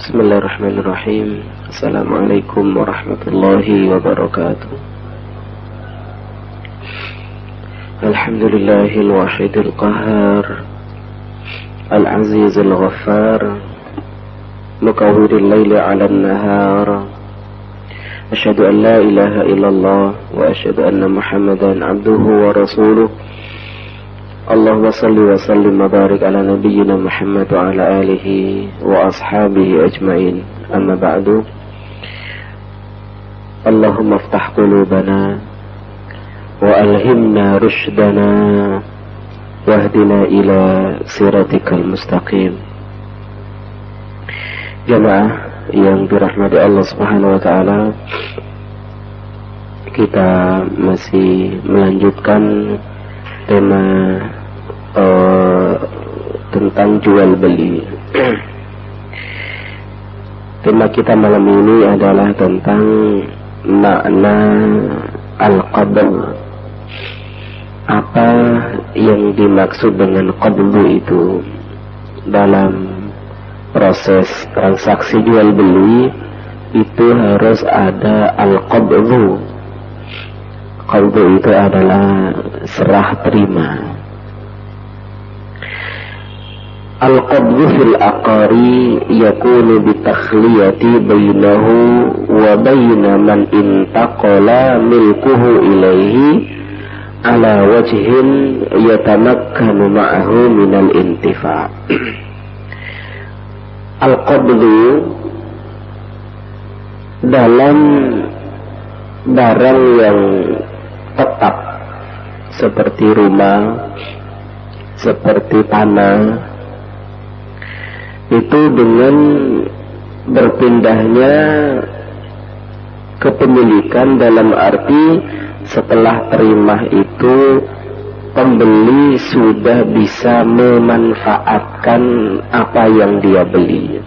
Bismillahirrahmanirrahim. Assalamualaikum warahmatullahi wabarakatuh. Alhamdulillahil wahidil qahar, al-azizil ghaffar, mukawwiril laili 'alan nahar. Asyhadu an la ilaha illallah wa asyhadu anna Muhammadan 'abduhu wa rasuluh. Allahumma salli wa sallim wa barik ala nabiyyina Muhammad wa ala alihi wa ashabihi ajma'in. Amma ba'du. Allahumma aftah qulubana wa alhimna rushdana wahdina ila siratikal mustaqim. Jamaah yang dirahmati Allah Subhanahu wa taala, kita masih melanjutkan tema tentang jual beli. Tema kita malam ini adalah tentang makna al-qabd. Apa yang dimaksud dengan qabd itu? Dalam proses transaksi jual beli itu harus ada al-qabd. Qabd itu adalah serah terima. Al-qabdu fil aqari yakunu bitakhliyati bainahu wa baina man intaqala milkuhu ilaihi ala wajhin yatamakkanu ma'ahu minal intifa'. Al-qabdu dalam barang yang tetap seperti rumah, seperti tanah, itu dengan berpindahnya kepemilikan, dalam arti setelah terima itu pembeli sudah bisa memanfaatkan apa yang dia beli.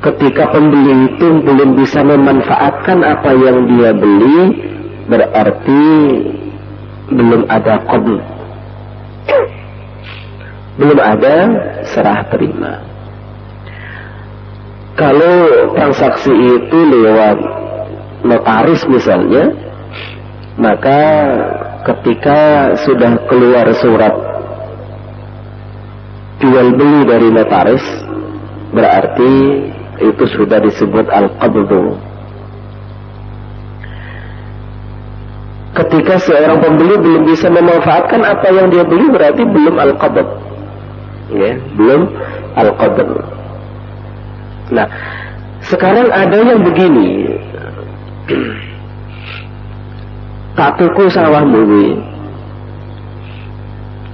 Ketika pembeli itu belum bisa memanfaatkan apa yang dia beli, berarti belum ada qabd, belum ada serah terima. Kalau transaksi itu lewat notaris misalnya, maka ketika sudah keluar surat jual beli dari notaris, berarti itu sudah disebut al-qabdu. Ketika seorang pembeli belum bisa memanfaatkan apa yang dia beli, berarti belum al-qabd, ya, belum al-qabd. Nah, sekarang ada yang begini, tak tuku sawahmu,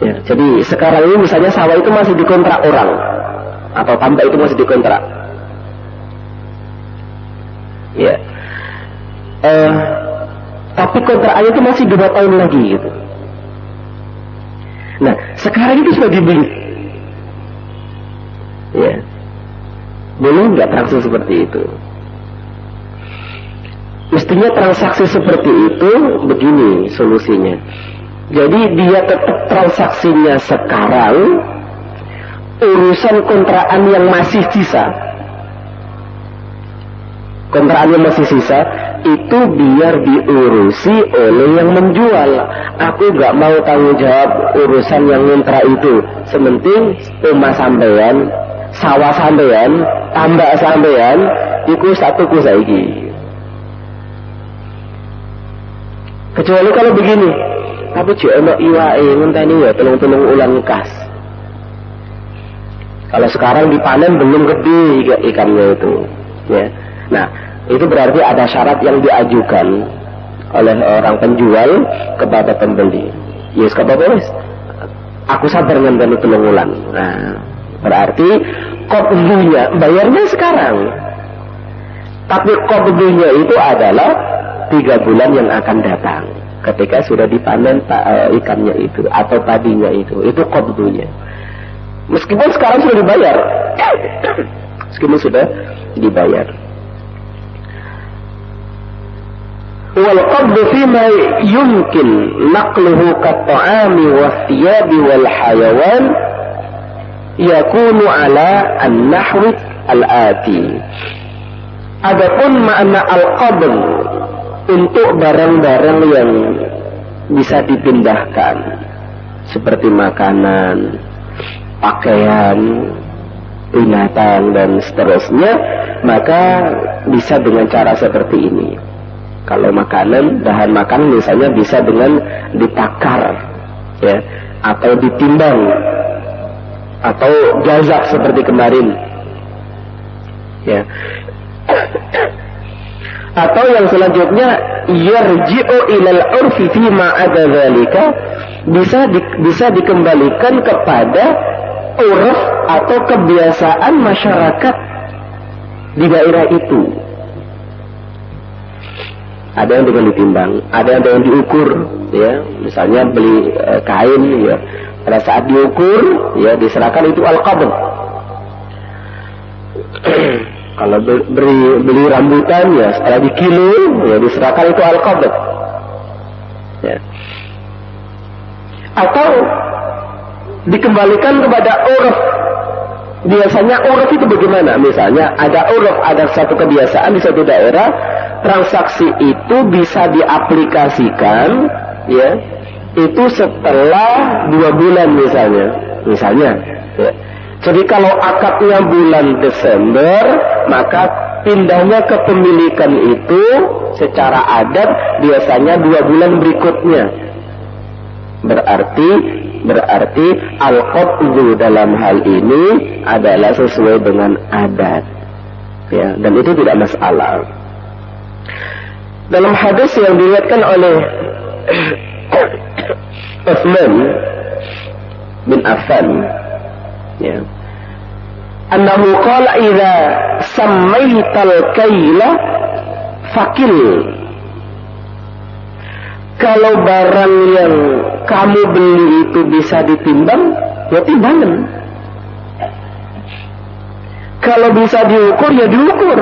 ya, jadi sekarang ini misalnya sawah itu masih dikontrak orang, atau tambak itu masih dikontrak, ya, tapi kontraknya itu masih 2 tahun lagi gitu. Nah, sekarang itu sudah dibeli, ya, boleh nggak transaksi seperti itu? Mestinya transaksi seperti itu begini solusinya. Jadi dia tetap transaksinya sekarang, urusan kontrakan yang masih sisa, kontrakan yang masih sisa itu biar diurusi oleh yang menjual. Aku gak mau tanggung jawab urusan yang ngontrak itu. Sementing rumah sampean, sawah sampean, tambak sampean, iku satuku saiki. Kecuali kalau begini, tapi jek ono iwake ngenteni ya telung-telung ulan kas. Kalau sekarang dipanen belum gede ikannya itu, ya. Nah, itu berarti ada syarat yang diajukan oleh orang penjual kepada pembeli. Yes, apa-apa wis. Aku sabar ngenteni telung ulan. Nah, berarti qabdunya bayarnya sekarang. Tapi qabdunya itu adalah 3 bulan yang akan datang, ketika sudah dipanen ikannya itu atau padinya itu qabdunya. Meskipun sekarang sudah dibayar, meskipun sudah dibayar. Wal qabdu fima yumkin naqluhu kat ta'ami was thiyabi wal hayawan yakunu ala an-nahwi al-ati. Adapun makna al-qabd untuk barang-barang yang bisa dipindahkan seperti makanan, pakaian, binatang dan seterusnya, maka bisa dengan cara seperti ini. Kalau makanan, bahan makanan misalnya bisa dengan ditakar, ya, atau ditimbang, atau jazab seperti kemarin, ya. Atau yang selanjutnya yarji'u ilal urfi fi ma ada dzalika, bisa dikembalikan kepada uruf atau kebiasaan masyarakat di daerah itu. Ada yang dengan ditimbang, ada yang dengan diukur, ya. Misalnya beli kain, ya. Pada saat diukur, ya, diserahkan itu al-qabd. Kalau beli rambutan, ya, setelah dikilo, ya, diserahkan itu al-qabd. Ya. Atau dikembalikan kepada uruf. Biasanya uruf itu bagaimana? Misalnya ada uruf, ada satu kebiasaan di satu daerah, transaksi itu bisa diaplikasikan, ya, itu setelah 2 bulan misalnya, ya. Jadi kalau akadnya bulan Desember, maka pindahnya kepemilikan itu secara adat biasanya 2 bulan berikutnya. Berarti al-qabdu dalam hal ini adalah sesuai dengan adat, ya, dan itu tidak masalah. Dalam hadis yang diriwayatkan oleh Utsman bin Affan, ya, annahu qala idza sammaital kaila fakil. Kalau barang yang kamu beli itu bisa ditimbang, ya timbangan. Kalau bisa diukur, ya diukur.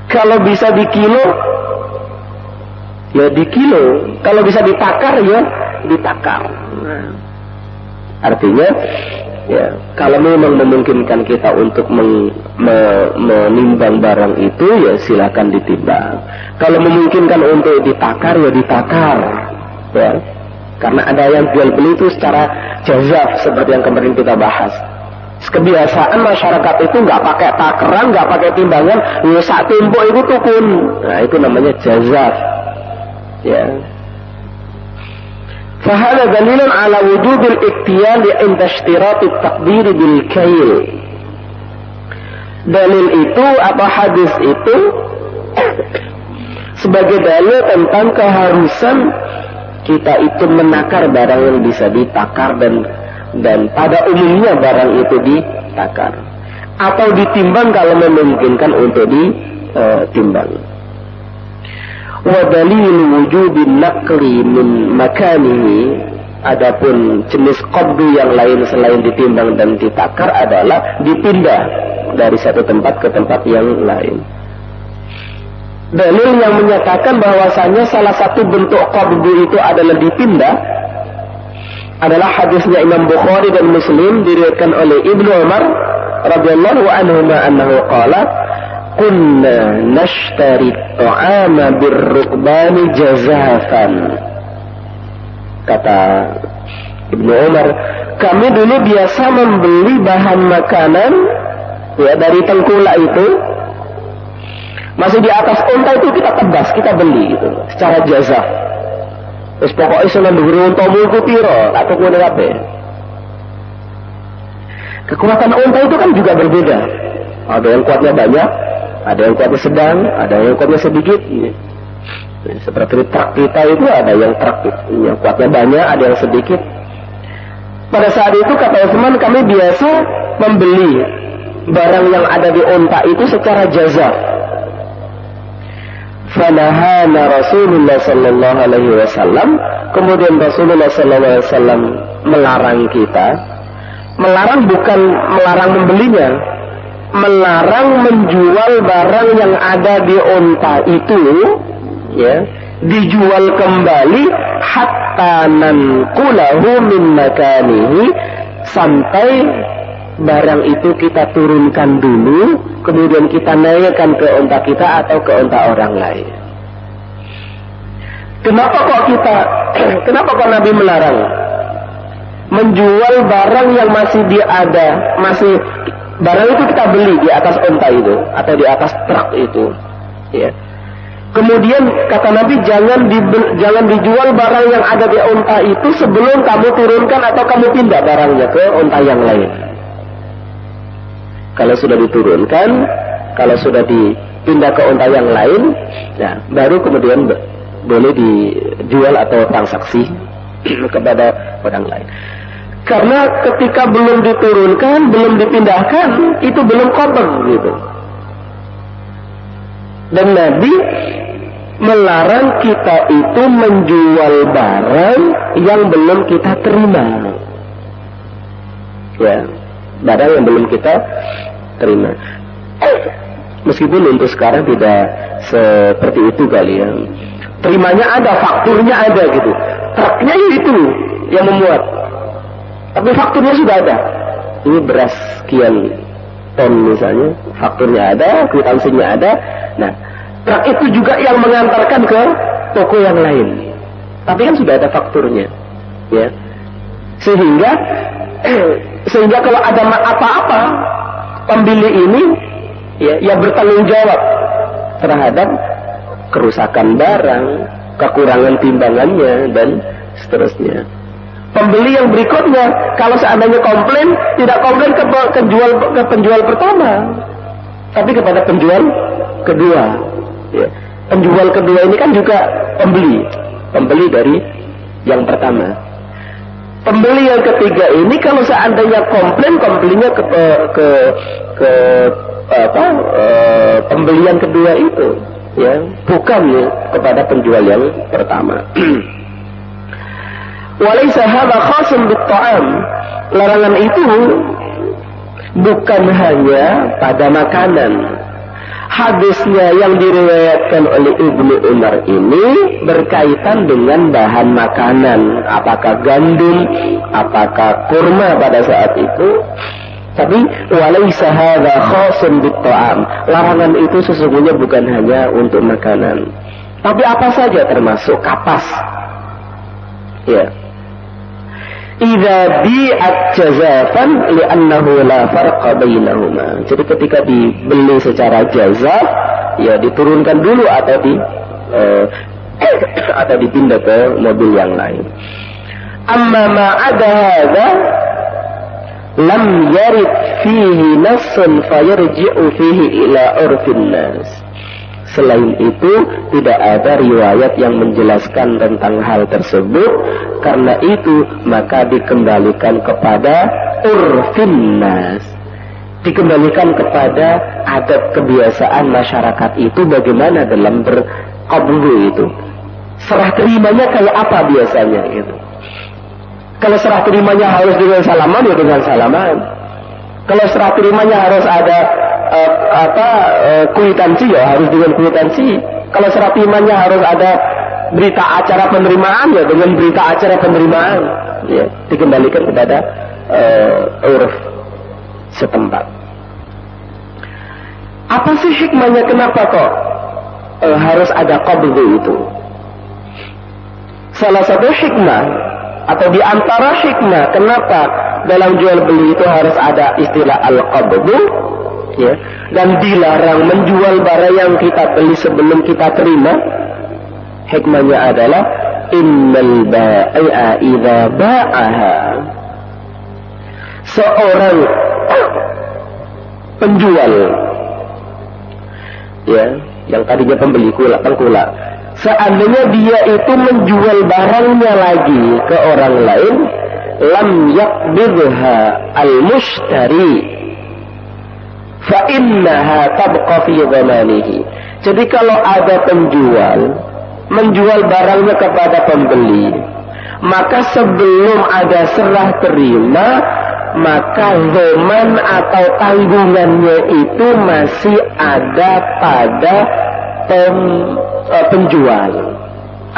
Kalau bisa dikilo, ya dikilo. Kalau bisa ditakar, ya ditakar. Nah, artinya, ya, kalau memang memungkinkan kita untuk menimbang barang itu, ya silakan ditimbang. Kalau memungkinkan untuk ditakar, ya ditakar, ya. Karena ada yang jual beli itu secara jazab seperti yang kemarin kita bahas. Kebiasaan masyarakat itu nggak pakai takaran, nggak pakai timbangan, ya sak tempo itu tukun. Nah, itu namanya jazab, ya. فهذا دليل على وجوب الاكتيال عند اشتراط التقدير بالكيل. Dalil itu atau hadis itu sebagai dalil tentang keharusan kita itu menakar barang yang bisa ditakar, dan pada umumnya barang itu ditakar atau ditimbang kalau memungkinkan untuk ditimbang. Wa dalil wujubin naqli min makanihi, adapun jenis qabdu yang lain selain ditimbang dan ditakar adalah dipindah dari satu tempat ke tempat yang lain. Dalil yang menyatakan bahwasanya salah satu bentuk qabdu itu adalah dipindah adalah hadisnya Imam Bukhari dan Muslim diriwayatkan oleh Ibnu Umar radhiyallahu anhu annahu qala kunna nashtari ta'ama birrukbani jazafan. Kata Ibnu Umar, kami dulu biasa membeli bahan makanan, ya, dari tengkulak itu, masih di atas unta itu kita tebas, kita beli gitu, secara jazaf. Terus pokoknya senang dhuwur unta mulku piro, tak tuku kabeh. Kekuatan unta itu kan juga berbeda. Ada yang kuatnya banyak, ada yang kuatnya sedang, ada yang kuatnya sedikit. Seperti truk kita itu ada yang truk yang kuatnya banyak, ada yang sedikit. Pada saat itu kata Utsman, kami biasa membeli barang yang ada di unta itu secara jazaf. Fanahana Rasulullah sallallahu alaihi wasallam, kemudian Rasulullah sallallahu alaihi wasallam melarang kita. Melarang bukan melarang membelinya, melarang menjual barang yang ada di unta itu, ya, dijual kembali hatta nanqulahu min makanihi, sampai barang itu kita turunkan dulu, kemudian kita naikkan ke unta kita atau ke unta orang lain. Kenapa kok Nabi melarang menjual barang yang masih barang itu kita beli di atas unta itu atau di atas truk itu, ya. Kemudian kata Nabi jangan dijual barang yang ada di unta itu sebelum kamu turunkan atau kamu pindah barangnya ke unta yang lain. Kalau sudah diturunkan, kalau sudah dipindah ke unta yang lain, nah baru kemudian boleh dijual atau transaksi kepada orang lain. Karena ketika belum diturunkan, belum dipindahkan, itu belum qabd gitu. Dan Nabi melarang kita itu menjual barang yang belum kita terima. Ya, barang yang belum kita terima. Meskipun untuk sekarang tidak seperti itu kali ya. Terimanya ada, fakturnya ada gitu. Truknya itu yang memuat. Tapi fakturnya sudah ada. Ini beras sekian ton misalnya, fakturnya ada, kwitansinya ada. Nah, truk itu juga yang mengantarkan ke toko yang lain. Tapi kan sudah ada fakturnya, ya. Sehingga kalau ada apa-apa, pembeli ini ya bertanggung jawab terhadap kerusakan barang, kekurangan timbangannya, dan seterusnya. Pembeli yang berikutnya, kalau seandainya komplain, tidak komplain ke penjual pertama, tapi kepada penjual kedua. Ya. Penjual kedua ini kan juga pembeli dari yang pertama. Pembeli yang ketiga ini kalau seandainya komplain, komplainnya ke pembelian kedua itu, ya, bukan ya, kepada penjual yang pertama. Walaysa hadza khasun bit-ta'am. Larangan itu bukan hanya pada makanan. Hadisnya yang diriwayatkan oleh Ibnu Umar ini berkaitan dengan bahan makanan, apakah gandum, apakah kurma pada saat itu. Tapi walaysa hadza khasun bit-ta'am. Larangan itu sesungguhnya bukan hanya untuk makanan. Tapi apa saja termasuk kapas. Ya. Idza bi'at jazafan li'annahu la farqa bainahuma. Jadi ketika dibeli secara jazaf, ya diturunkan dulu atau dipindah ke mobil yang lain. Amma ma ada hadza lam yarid fihi nassun fayarji'u fihi ila urfin nas. Selain itu tidak ada riwayat yang menjelaskan tentang hal tersebut. Karena itu maka dikembalikan kepada urfin nas, dikembalikan kepada adat kebiasaan masyarakat itu bagaimana dalam berqabdu itu. Serah terimanya kayak apa biasanya gitu. Kalau serah terimanya harus dengan salaman ya dengan salaman. Kalau serah terimanya harus ada kwitansi ya harus dengan kwitansi. Kalau serah terimanya harus ada berita acara penerimaan ya dengan berita acara penerimaan, ya dikembalikan kepada uruf setempat. Apa sih hikmahnya, kenapa kok harus ada qabdu itu? Salah satu hikmah atau di antara hikmah kenapa dalam jual beli itu harus ada istilah al-qabdu, ya, dan dilarang menjual barang yang kita beli sebelum kita terima. Hikmahnya adalah innal bai'a idza ba'aha. Seorang penjual, ya, yang tadinya pembeli pengkulak, seandainya dia itu menjual barangnya lagi ke orang lain, lam yaqbidha al-mushtari fa innaha tabqa fi dhamanihi. Jadi kalau ada penjual menjual barangnya kepada pembeli, maka sebelum ada serah terima, maka zaman atau tanggungannya itu masih ada pada penjual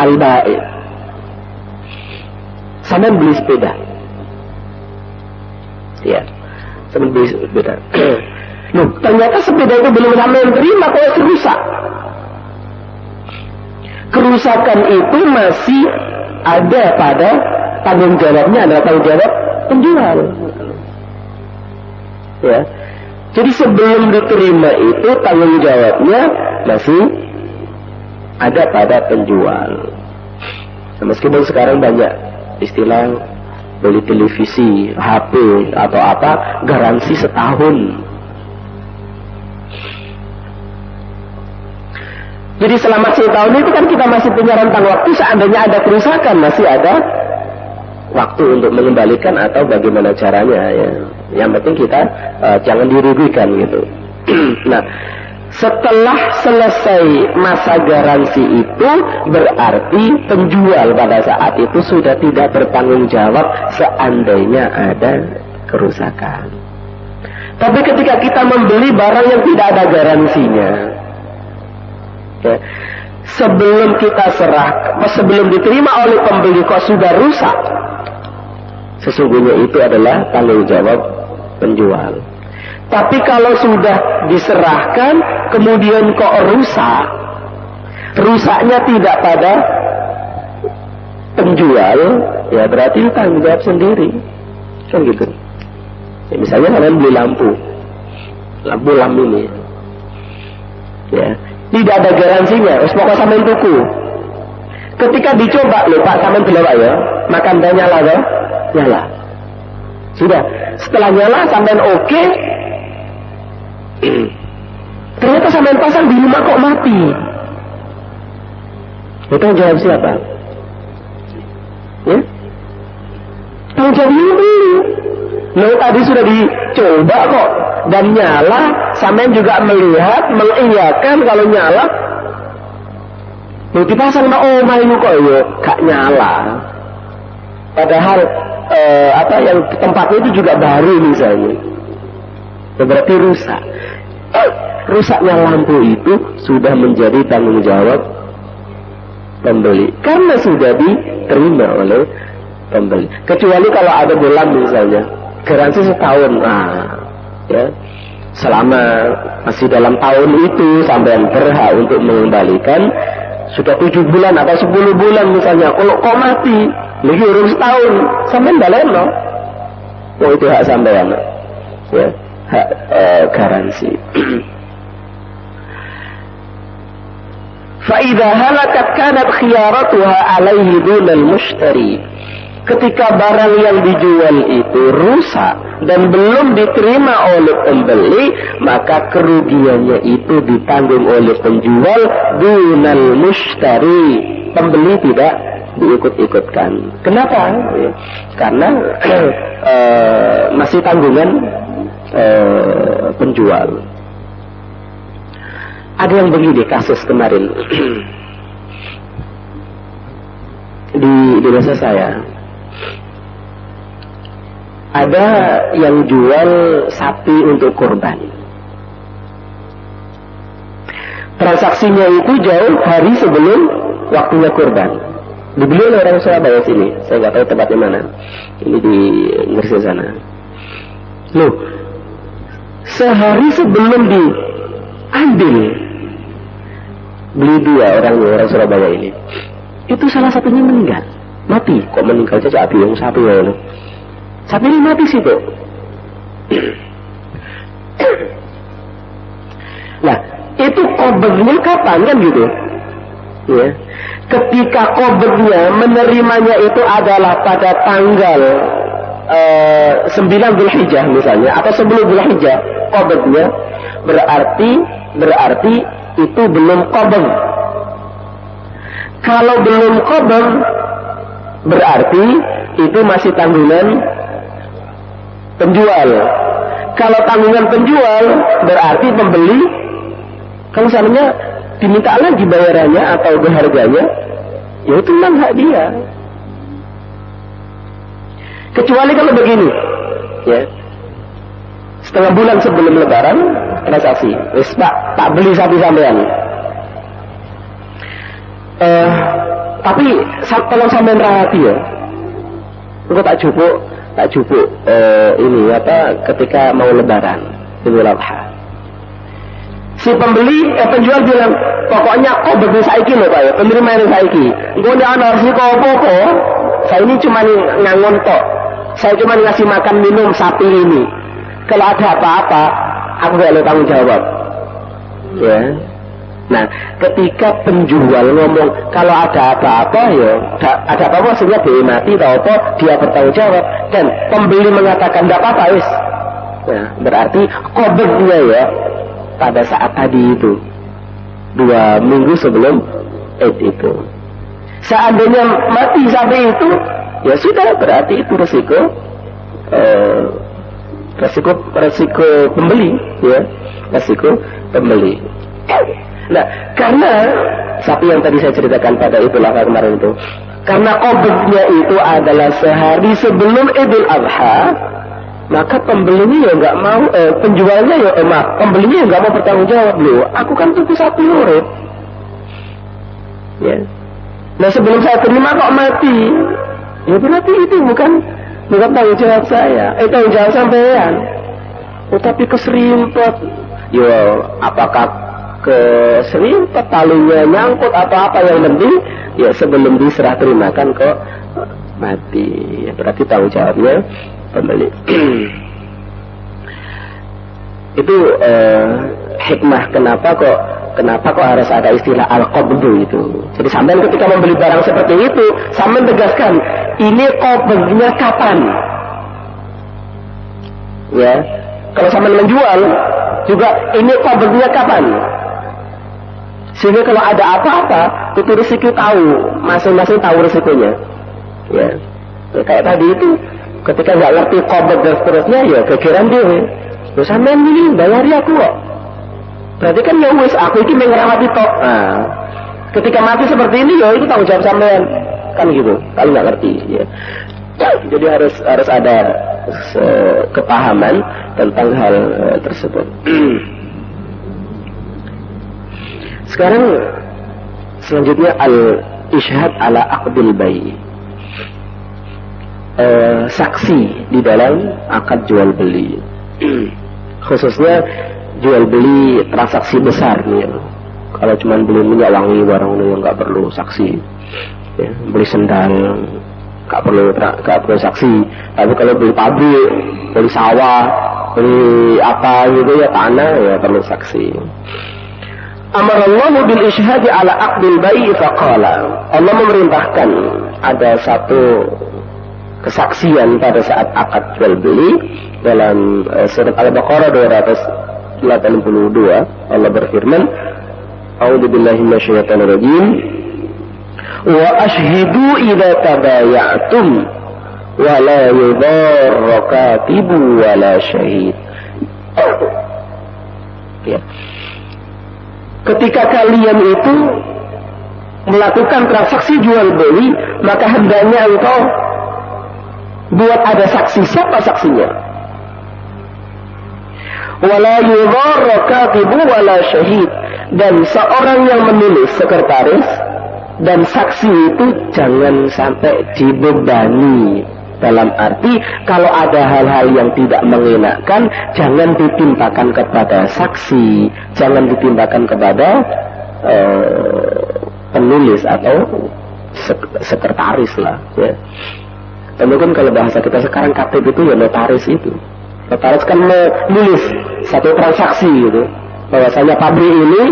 al-bai'. Sama beli sepeda, Ya, sebenarnya beda. Loh, ternyata sepeda itu belum sampai terima kalau rusak. Kerusakan itu masih ada pada tanggung jawabnya, adalah tanggung jawab penjual. Ya, jadi sebelum diterima itu tanggung jawabnya masih ada pada penjual. Nah, meskipun sekarang banyak istilah beli televisi, HP atau apa, garansi setahun. Jadi selama setahun itu kan kita masih punya rentang waktu, seandainya ada kerusakan masih ada waktu untuk mengembalikan atau bagaimana caranya ya. Yang penting kita jangan dirugikan gitu. Nah, setelah selesai masa garansi itu berarti penjual pada saat itu sudah tidak bertanggung jawab seandainya ada kerusakan. Tapi ketika kita membeli barang yang tidak ada garansinya, ya, sebelum kita sebelum diterima oleh pembeli kok sudah rusak, sesungguhnya itu adalah tanggung jawab penjual. Tapi kalau sudah diserahkan kemudian kok rusak, rusaknya tidak pada penjual, ya berarti tanggung jawab sendiri, kan gitu. Ya, misalnya kalian beli lampu lampu ini, ya tidak ada garansinya, pokoknya sampai tuku. Ketika dicoba, loh Pak sampai belum ya, makan dan nyala ya, nyala. Sudah, setelah nyala sampai oke, ternyata sampai pasang di rumah kok mati. Itu jawab siapa? Ya? Tanggung jawab yang beli. Loh tadi sudah dicoba kok dan nyala, sampai juga melihat, mengiyakan kalau nyala. Loh dipasang na omah ini kok ya gak nyala. Padahal yang tempatnya itu juga baru misalnya. Ya, berarti rusak. Rusaknya lampu itu sudah menjadi tanggung jawab pembeli karena sudah diterima oleh pembeli. Kecuali kalau ada bulan misalnya garansi setahun, ya selama masih dalam tahun itu sampai berhak untuk mengembalikan. Sudah 7 bulan atau 10 bulan misalnya, kalau kok mati lagi urus setahun sampai baleno, itu hak sampean, ya hak garansi. فَإِذَا هَلَكَتْ كَانَتْ خِيَارَتُهَا عَلَيْهِ دُونَ الْمُشْتَرِي. Ketika barang yang dijual itu rusak dan belum diterima oleh pembeli, maka kerugiannya itu ditanggung oleh penjual dunal mushtari. Pembeli tidak diikut-ikutkan. Kenapa? Karena masih tanggungan penjual. Ada yang begini kasus kemarin di desa saya. Ada yang jual sapi untuk kurban. Transaksinya itu jauh hari sebelum waktunya kurban. Dibeli oleh orang Surabaya sini. Saya nggak tahu tempatnya mana. Ini di Gresik sana. Loh, sehari sebelum diambil, beli 2 orang Surabaya ini. Itu salah satunya meninggal, mati. Kok meninggal saja yang sapi ya? Sapi ini mati sih tuh. Nah, itu kobernya kapan kan gitu? Ya. Ketika kobernya menerimanya itu adalah pada tanggal 9 Dzulhijjah misalnya, atau sebelum Dzulhijjah kobernya, berarti itu belum kober. Kalau belum kober, berarti itu masih tanggungan penjual. Kalau tanggungan penjual, berarti pembeli kalau misalnya diminta lagi bayarannya atau harganya, ya itu memang hak dia. Kecuali kalau begini, ya, setengah bulan sebelum Lebaran transaksi, wis Pak, tak beli sapi sampean. Tapi tolong sampean rahati ya. Engko tak jupuk tak cukup ketika mau lebaran Idul Adha. Si penjual bilang, pokoknya kok begitu saiki loh Pak ya, penerima ini saiki. Gue udah ana si apa-apa, saya ini cuma ngangon tok. Saya cuma ngasih makan minum sapi ini. Kalau ada apa-apa, aku gak ada tanggung jawab. Ya. Nah, ketika penjual ngomong kalau ada apa-apa ya, ada apa-apa maksudnya dia mati atau apa, dia bertanggung jawab. Dan pembeli mengatakan tidak apa-apa wis. Nah, berarti kodenya ya pada saat tadi itu 2 minggu sebelum Eid itu. Seandainya mati sapi itu, ya sudah, berarti itu resiko pembeli, ya, resiko pembeli. Nah, karena sapi yang tadi saya ceritakan pada Idul Adha kemarin itu, karena kodenya itu adalah sehari sebelum Idul Adha, maka pembelinya ya nggak mau, penjualnya ya pembelinya ya nggak mau bertanggung jawab loh. Aku kan tuku sapi urip, ya. Nah sebelum saya terima kok mati, ya berarti itu bukan tanggung jawab saya, tanggung jawab sampean. Tapi keserimpet, ya apakah keserimpet talinya nyangkut apa yang penting ya sebelum diserah terimakan kok mati, ya berarti tanggung jawabnya pembeli. Itu hikmah kenapa kok harus ada istilah al-qabdu itu. Jadi sampean ketika membeli barang seperti itu, sampean tegaskan ini qabdnya kapan. Ya, kalau sampean menjual juga ini qabdnya kapan. Sehingga kalau ada apa-apa, itu risiko tahu, masing-masing tahu risikonya. Ya, kayak tadi itu. Ketika nggak ngerti qabd dan seterusnya, ya kekiran dia. Terus sampean ini bayari aku kok. Berarti kan ya wis aku ini mengerawati tok. Nah, ketika mati seperti ini ya itu tanggung jawab sampean. Kan gitu. Kalau nggak ngerti, ya. Jadi harus ada kepahaman tentang hal tersebut. Sekarang selanjutnya al-ishhad ala aqdil bai'. Saksi di dalam akad jual beli, khususnya jual beli transaksi besar nih. Kalau cuma beli minyak wangi barang yang nggak perlu saksi, ya, beli sendal nggak perlu saksi. Tapi kalau beli pabrik, beli sawah, beli apa gitu ya, tanah ya perlu saksi. Amarallahu bil ishhadi ala aqdil bai' faqala. Allah memerintahkan ada satu kesaksian pada saat akad jual beli dalam surat Al-Baqarah 282. Allah berfirman, A'udzubillahi minasyaitonir rajim, wa ashhidu idza tabaya'tum wa la yudharra katibu wa la syahid. Ya. Ketika kalian itu melakukan transaksi jual beli, maka hendaknya engkau buat ada saksi. Siapa saksinya? Wala yudharra katibu wala syahid. Dan seorang yang menulis, sekretaris dan saksi itu jangan sampai dibebani. Dalam arti kalau ada hal-hal yang tidak mengenakan, jangan ditimpakan kepada saksi, jangan ditimpakan kepada penulis atau sekretaris lah, ya. Dan mungkin kalau bahasa kita sekarang katib itu ya notaris itu. Notaris kan menulis satu transaksi gitu, bahwasanya pabrik ini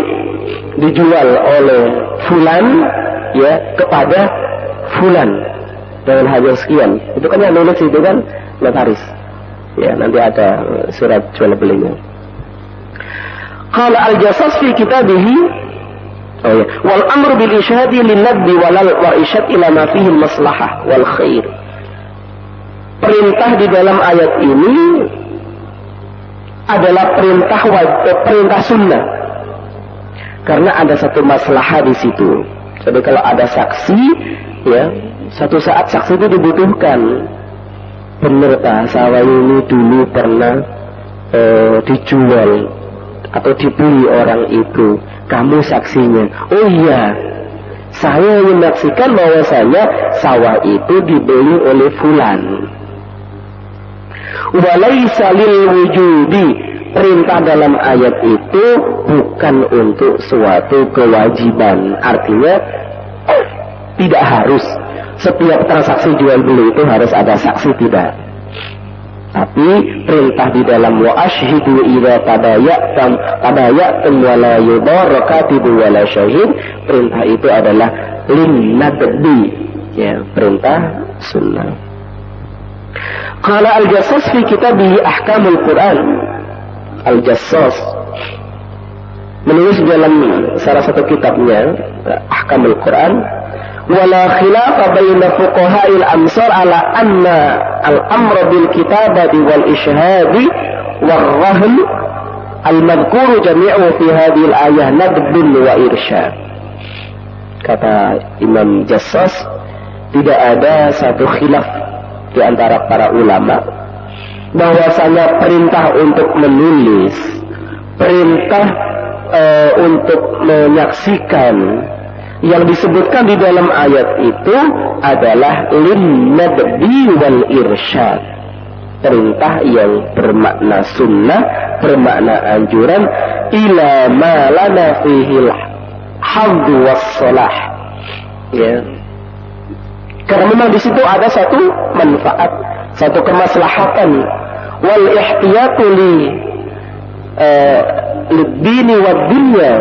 dijual oleh fulan ya kepada fulan dengan harga sekian. Itu kan yang nulis itu kan notaris. Ya, nanti ada surat jual belinya. Qala al-Jassas fi kitabihi, oh ya, wal amru bil ishhadi lin nadbi wal ishad ila ma fihi al maslahah wal khair. Perintah di dalam ayat ini adalah perintah sunnah, karena ada satu maslahah di situ. Jadi kalau ada saksi, ya, satu saat saksi itu dibutuhkan. Benar tak sawah ini dulu pernah dijual atau dibeli orang itu, kamu saksinya. Oh iya, saya menyaksikan bahwasanya sawah itu dibeli oleh fulan. Walaisa lil wujubi, perintah dalam ayat itu bukan untuk suatu kewajiban. Artinya tidak harus setiap transaksi jual beli itu harus ada saksi, tidak. Tapi perintah di dalam wa asyhidu idza tabayatum wa la yudarra katibun wa la syahid, perintah itu adalah lin nadbi, ya, perintah sunnah. Qala al-Jassas fi kitabih Ahkamul Quran. Al-Jassas menulis dalam salah satu kitabnya Ahkamul Quran, wala khilafa baina fuqaha'il amsar ala anna al-amra bil kitabati wal ishhadi wal rahl al-madhkuru jami'u fi hadhihi al-ayah nadbun wa irsyad. Kata Imam Jassas, tidak ada satu khilaf di antara para ulama bahwasanya perintah untuk menulis, perintah untuk menyaksikan yang disebutkan di dalam ayat itu adalah lin nadbi wal irsyad, perintah yang bermakna sunnah, bermakna anjuran, ila ma lana fihil hamdu was salah, ya. Karena memang di situ ada satu manfaat, satu kemaslahatan, wal ihtiyatu lidini wad dunya,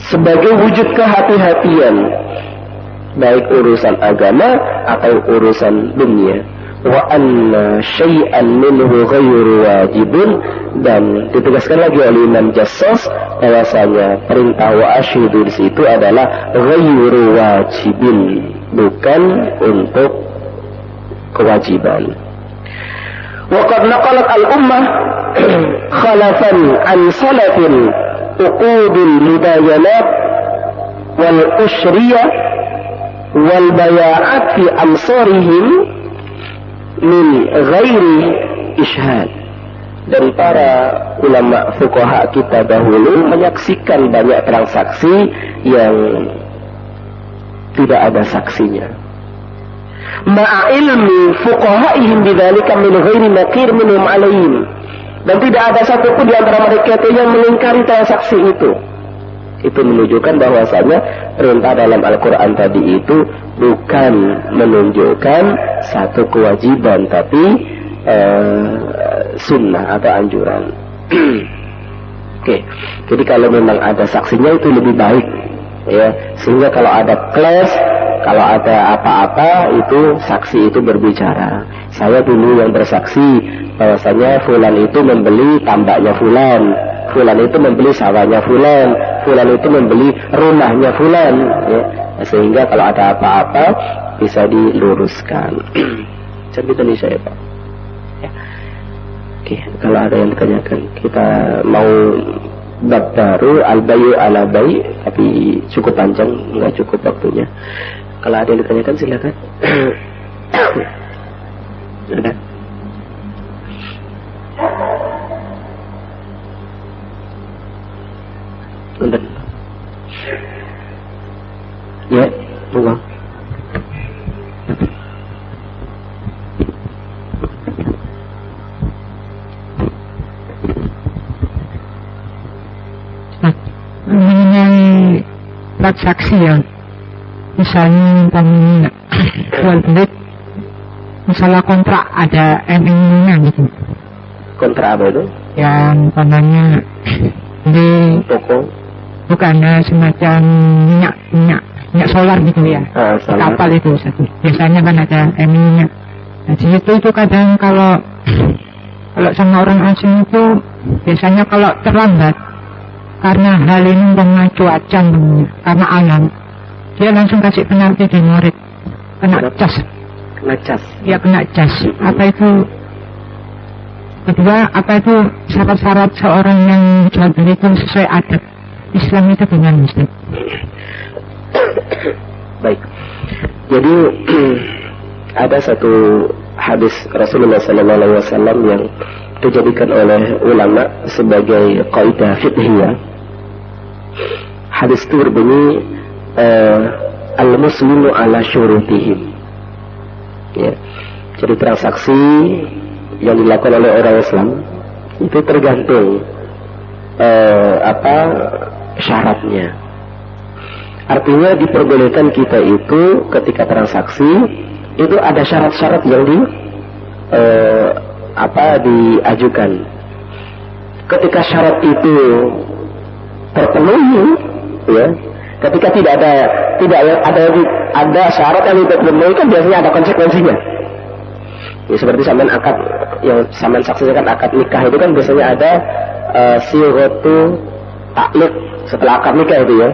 sebagai wujud kehati-hatian baik urusan agama atau urusan dunia. Wa anna syai'an minhu ghairu wajibun, dan ditegaskan lagi oleh Imam Jassas bahwasanya perintah wa asyhidu di situ adalah ghairu wajibin, bukan untuk kewajiban. Wa qad naqalat al-ummah khalafan an salafin uqudul mudayanat wal ushriyah wal baya'at fi amsarihim min ghairi ishhad. Dan para ulama fuqaha kita dahulu menyaksikan banyak transaksi yang tidak ada saksinya. Ma'a ilmi fuqahaihim bidzalika min ghairi nakir minhum alaihim, dan tidak ada satupun di antara mereka itu yang mengingkari transaksi itu. Itu menunjukkan bahwasanya perintah dalam Al-Quran tadi itu bukan menunjukkan satu kewajiban, tapi sunnah atau anjuran. Oke. Jadi kalau memang ada saksinya itu lebih baik, ya. Sehingga kalau ada clash, kalau ada apa-apa, itu saksi itu berbicara. Saya dulu yang bersaksi bahwasanya fulan itu membeli tambaknya fulan, fulan itu membeli sawahnya fulan, fulan itu membeli rumahnya fulan, ya. Sehingga kalau ada apa-apa bisa diluruskan. Cerita nih saya, Pak. Ya. Oke, kalau ada yang ditanyakan, kita mau bab baru al-bayu ala bay, tapi cukup panjang, nggak cukup waktunya. Kalau ada yang ditanyakan silakan. Ada? Bentar. Ya, monggo. Mengenai transaksi ya, misalnya jual beli, misalnya kontrak ada MOU-nya gitu. Kontrak apa itu? Yang namanya di Toko? bukan, semacam minyak solar gitu ya. Kapal itu satu. Biasanya kan ada MOU-nya. Nah, di situ itu kadang kalau sama orang asing itu biasanya kalau terlambat karena hal ini dengan cuaca, karena alam, dia langsung kasih penalti di murid, kena cas. Kena cas? Ya, kena cas. Apa itu? Kedua, apa itu syarat-syarat seorang yang jual beli itu sesuai adat Islam itu dengan Muslim? Baik. Jadi ada satu hadis Rasulullah SAW yang dijadikan oleh ulama sebagai kaidah fiqhiyah. Hadis itu berbunyi al-muslimu ala syurutihim, ya. Jadi transaksi yang dilakukan oleh orang Islam itu tergantung syaratnya. Artinya diperbolehkan kita itu ketika transaksi itu ada syarat-syarat yang diajukan. Ketika syarat itu terpenuhi, ya, ketika tidak ada syarat yang tidak terpenuhi, kan biasanya ada konsekuensinya. Ya, seperti sampean akad yang sampean saksikan akad nikah itu kan biasanya ada sighatu taklid setelah akad nikah itu ya.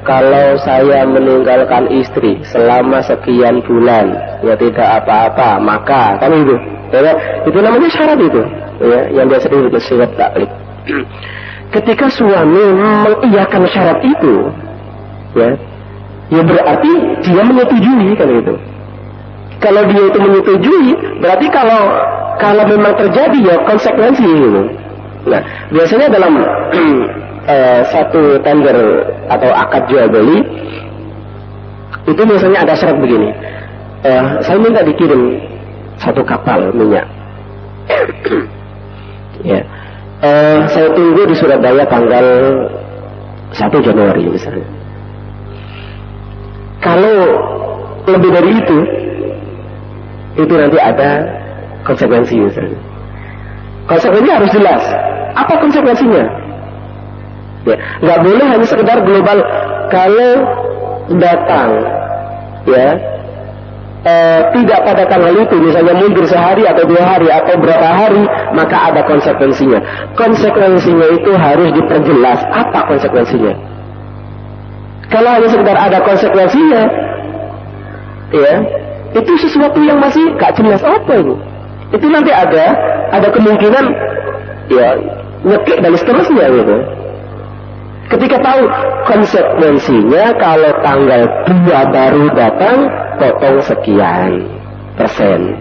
Kalau saya meninggalkan istri selama sekian bulan, ya tidak apa-apa, maka kan itu, ya, itu namanya syarat itu, ya, yang biasa disebut syarat taklid. Ketika suami mengiyakan syarat itu, ya berarti dia menyetujui kan itu. Kalau dia itu menyetujui, berarti kalau memang terjadi ya konsekuensi gitu. Nah, biasanya dalam satu tender atau akad jual beli itu biasanya ada syarat begini. Saya minta dikirim 1 kapal minyak. Ya, saya tunggu di Surabaya tanggal 1 Januari misalnya. Kalau lebih dari itu nanti ada konsekuensi misalnya. Konsekuensinya harus jelas. Apa konsekuensinya? Ya, nggak boleh hanya sekedar global. Kalau datang, ya, tidak pada tanggal itu, misalnya mundur sehari atau 2 hari atau berapa hari, maka ada konsekuensinya. Konsekuensinya itu harus diperjelas. Apa konsekuensinya? Kalau hanya sekedar ada konsekuensinya, ya, itu sesuatu yang masih gak jelas apa itu. Itu nanti ada kemungkinan, ya, nyekik dan seterusnya gitu. Ketika tahu konsekuensinya, kalau tanggal 2 baru datang, potong sekian persen.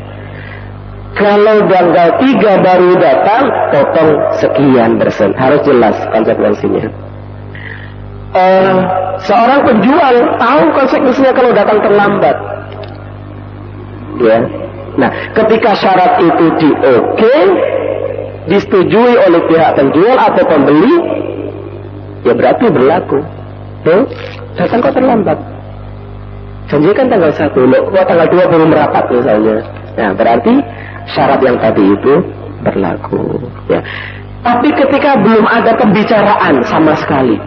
Kalau tanggal 3 baru datang, potong sekian persen. Harus jelas konsekuensinya. Seorang penjual tahu konsekuensinya kalau datang terlambat. Ya. Nah, ketika syarat itu disetujui oleh pihak penjual atau pembeli, ya berarti berlaku. Datang kok terlambat. Janjikan tanggal 1, kok tanggal 2 baru merapat misalnya. Nah, berarti syarat yang tadi itu berlaku. Ya. Tapi ketika belum ada pembicaraan sama sekali,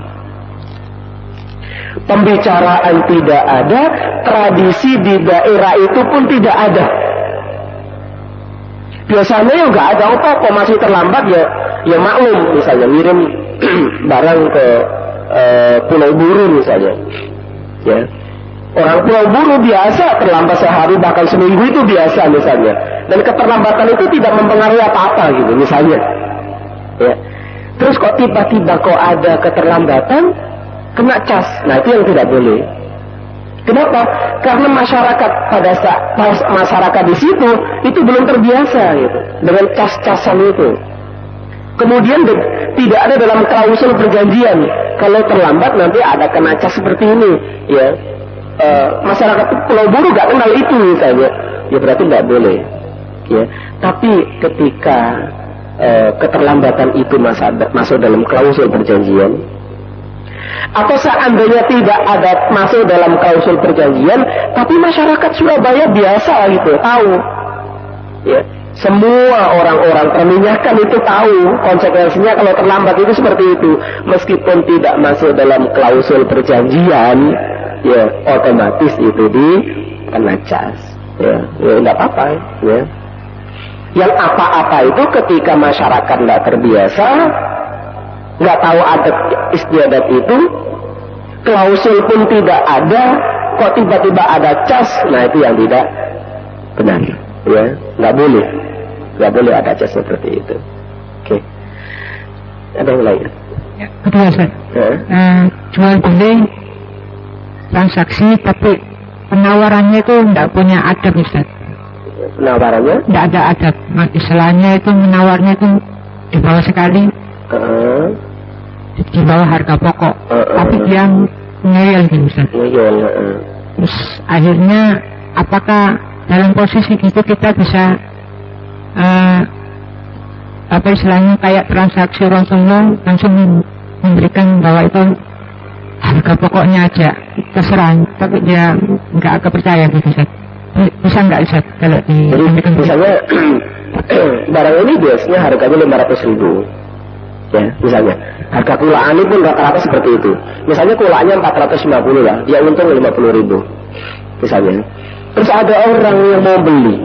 pembicaraan tidak ada, tradisi di daerah itu pun tidak ada. Biasanya ya nggak ada apa-apa, masih terlambat ya maklum, misalnya ngirim barang ke Pulau Buru misalnya, ya, orang Pulau Buru biasa terlambat sehari bahkan seminggu itu biasa misalnya, dan keterlambatan itu tidak mempengaruhi apa-apa gitu misalnya, ya. Terus kok tiba-tiba kok ada keterlambatan, kena cas, nah itu yang tidak boleh. Kenapa? Karena masyarakat pada saat masyarakat di situ itu belum terbiasa gitu dengan cas-casan itu. Kemudian tidak ada dalam klausul perjanjian kalau terlambat nanti ada kena cas seperti ini, ya. Masyarakat Pulau Buru gak kenal itu misalnya, ya berarti nggak boleh, ya. Tapi ketika keterlambatan itu masuk dalam klausul perjanjian, atau seandainya tidak ada masuk dalam klausul perjanjian, tapi masyarakat Surabaya biasa gitu, tahu, ya, semua orang-orang perminyakan itu tahu konsekuensinya kalau terlambat itu seperti itu, meskipun tidak masuk dalam klausul perjanjian, ya otomatis itu dikena cas, ya nggak apa-apa, ya. Yang apa-apa itu ketika masyarakat nggak terbiasa, nggak tahu adat istiadat itu, klausul pun tidak ada, kok tiba-tiba ada cas, nah itu yang tidak benar, ya, nggak boleh ada cas seperti itu. Oke. Ada yang lain? Ya, betul Ustaz. Jual beli transaksi tapi penawarannya itu nggak punya adab Ustaz. Penawarannya? Nggak ada adab. Istilahnya itu menawarnya itu di bawah sekali. Di bawah harga pokok, tapi dia ngeyel gitu Ustaz. Ngeyel. Terus akhirnya apakah dalam posisi gitu kita bisa apa istilahnya kayak transaksi langsung memberikan bahwa itu harga pokoknya aja terserah, tapi dia nggak kepercaya gitu Ustaz. Bisa nggak Ustaz kalau di jadi misalnya barang ini biasanya harganya 500.000 ya, misalnya harga kulaan pun rata-rata seperti itu. Misalnya kulaannya 450 lah, dia untung 50.000 misalnya. Terus ada orang yang mau beli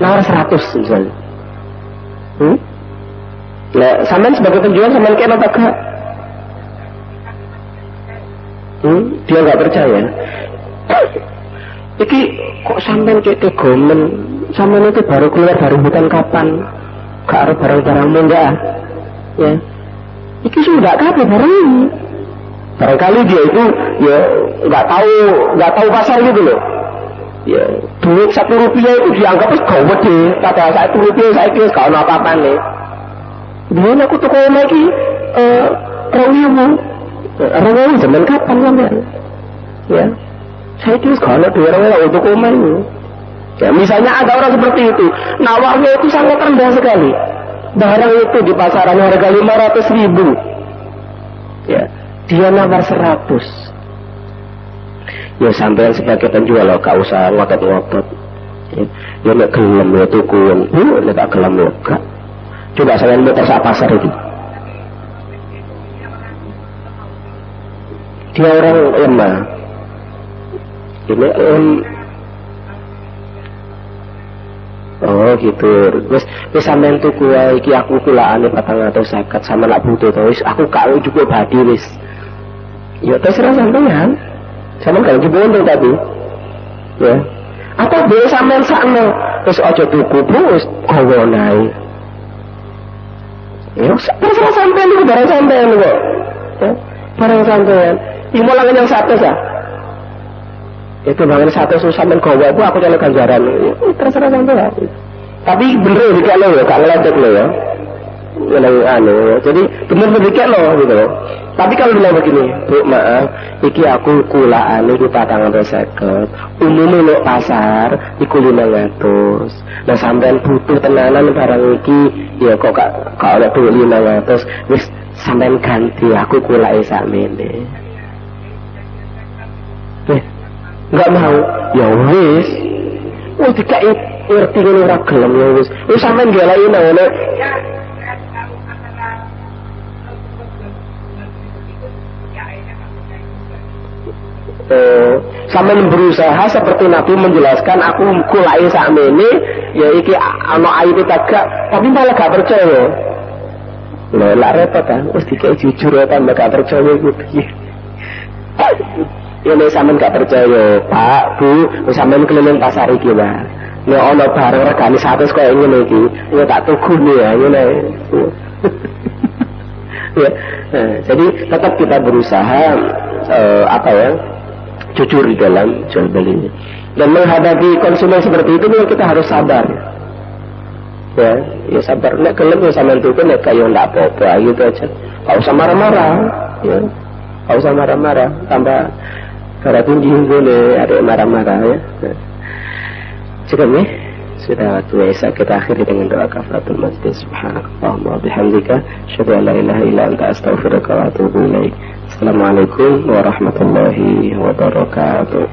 nawar 100 misalnya. Nah, sampean sebagai penjual sampean kena apa gak? Dia nggak percaya. Iki kok sampean kayak tegomen, sampean itu baru keluar dari hutan kapan? Gak ada barang-barangmu enggak? Ya, iki sudah kabeh barang ini. Barangkali dia itu ya nggak tahu pasar gitu loh. Ya, duit 1 rupiah itu dianggap gede, padahal 1 rupiah saya kira gak ada apa-apa nih. Dia aku tuh kalau lagi orang zaman kapan sampean? Ya, saya kira gak ada duit orang untuk komen. Ya, misalnya ada orang seperti itu, nawarnya itu sangat rendah sekali. Barang itu di pasaran harga 500.000. Ya, dia nawar 100. Ya sampean sebagai penjual lo gak usah ngotot-ngotot. Ya nek gelem ya tukun. Nek gak gelem ya gak. Coba sampean muter sak pasar iki. Dia orang lemah. Ini oh gitu. Wis sampean tuku wae iki aku kulaane 450 sama lak butuh to wis aku gak juga badi wis. Ya terserah sampean. Sama kan juga untung tadi, ya. Atau boleh sampean sakno, terus aja tuku terus gawe naik. Ya, terserah sampean itu barang sampean kok. Ya, barang sampean. Ini mulai yang 100 ya. Itu bangun 100 sampean gawe aku cari ganjaran. Ya, terserah sampean. Tapi bener dikek lo ya, gak ngeledek lo ya. Jadi bener-bener dikek lo gitu loh. Tapi kalau bilang begini, Bu, maaf, iki aku kulaan iki 450. Umumnya nek pasar iku 500. Nah, sampean butuh tenanan barang iki, ya kok gak ana duit 500. Wis sampean ganti aku kulake sakmene. Enggak mau. Ya wis. Wis dikai ngerti ngene ora gelem ya wis. Wis sampean galai nang sampai berusaha seperti Nabi menjelaskan aku kulai sakmene ya iki ana aibe tagak tapi malah gak percaya lho lak repot kan wis dikek jujur ya tambah gak percaya iku piye ya nek sampean gak percaya Pak Bu sampean keliling pasar iki Pak nek ana barang regane 100 koyo ngene iki ya tak tuku ya ngene ya jadi tetap kita berusaha apa ya jujur di dalam jual belinya. Dan menghadapi konsumen seperti itu memang kita harus sabar. Ya sabar. Nek gelem ya sampean tuku nek kaya ndak apa-apa gitu aja. Enggak usah marah-marah, ya. Enggak usah marah-marah, tambah cara tinggi boleh ada marah-marah ya. Cukup nih. Sudah waktu Isya kita akhiri dengan doa kafaratul majlis. Subhanakallahumma wa bihamdika asyhadu an la ilaha illa anta astaghfiruka wa atubu ilaik. Assalamualaikum warahmatullahi wabarakatuh.